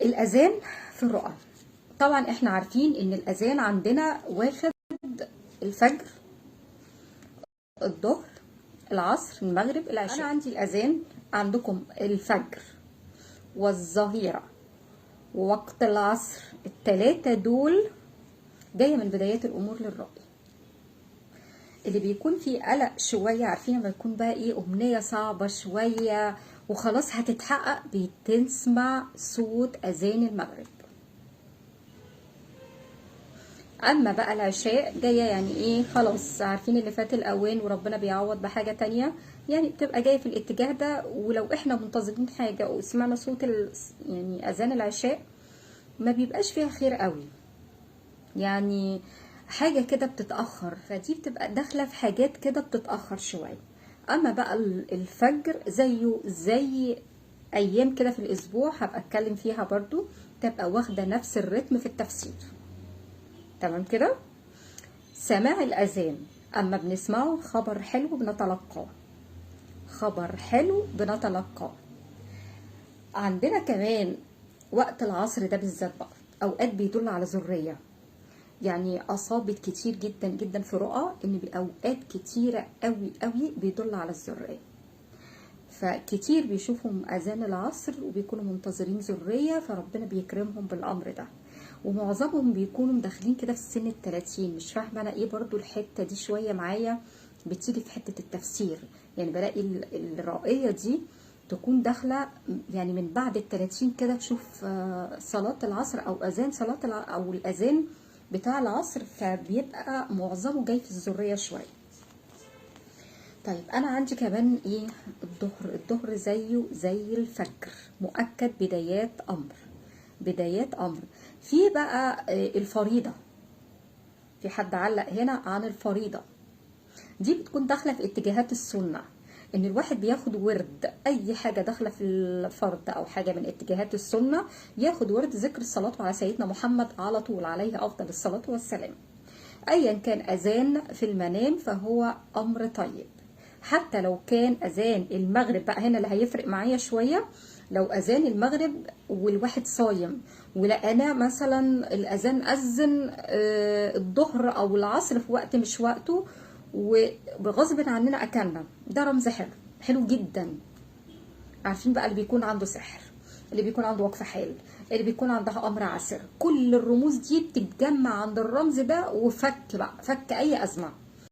الأذان في الرؤى. طبعا احنا عارفين ان الأذان عندنا واخد الفجر، الظهر، العصر، المغرب، العشاء. انا عندي الأذان، عندكم الفجر والظهيرة ووقت العصر، التلاتة دول جاية من بدايات الأمور للرؤية. اللي بيكون فيه قلق شوية، عارفين لما يكون بقى ايه أمنية صعبة شوية وخلاص هتتحقق، بتسمع صوت أذان المغرب. اما بقى العشاء جايه يعني ايه، خلاص عارفين اللي فات الاوان وربنا بيعوض بحاجه تانية، يعني بتبقى جايه في الاتجاه ده. ولو احنا منتظرين حاجه وسمعنا صوت يعني اذان العشاء، ما بيبقاش فيها خير قوي، يعني حاجه كده بتتاخر، فدي بتبقى داخله في حاجات كده بتتاخر شويه. اما بقى الفجر زيه زي ايام كده في الاسبوع، هبقى اتكلم فيها برضو، تبقى واخده نفس الريتم في التفسير. تمام كده. سماع الأذان، أما بنسمعه خبر حلو بنتلقاه، خبر حلو بنتلقاه. عندنا كمان وقت العصر ده بالذات بقى أوقات بيدل على ذرية، يعني أصابت كتير جدا جدا في رؤى إن بأوقات كتيرة قوي قوي بيدل على الذرية. فكتير بيشوفوا أذان العصر وبيكونوا منتظرين ذرية، فربنا بيكرمهم بالأمر ده. ومعظمهم بيكونوا داخلين كده في سن ال30. مش فاهمه انا ايه برضو الحته دي شويه معايا بتيجي في حته التفسير، يعني بلاقي الرائيه دي تكون داخله يعني من بعد ال30 كده، تشوف صلاه العصر او اذان صلاه او الاذان بتاع العصر، فبيبقى معظمه جاي في الذريه شويه. طيب انا عندي كمان ايه، الظهر زيه زي الفجر، مؤكد بدايات امر، بدايات امر. في بقى الفريضه، في حد علق هنا عن الفريضه، دي بتكون داخله في اتجاهات السنه، ان الواحد بياخد ورد اي حاجه داخله في الفرض او حاجه من اتجاهات السنه، ياخد ورد ذكر الصلاه على سيدنا محمد على طول عليه افضل الصلاه والسلام. ايا كان اذان في المنام فهو امر طيب، حتى لو كان اذان المغرب بقى هنا اللي هيفرق معايا شويه. لو اذان المغرب والواحد صايم ولقيناه مثلا الاذان اذن الظهر او العصر في وقت مش وقته وبغصب عننا اكلنا، ده رمز حلو، حلو جدا. عارفين بقى اللي بيكون عنده سحر، اللي بيكون عنده وقف حال، اللي بيكون عندها امر عسر، كل الرموز دي بتتجمع عند الرمز ده وفك بقى، فك اي ازمه.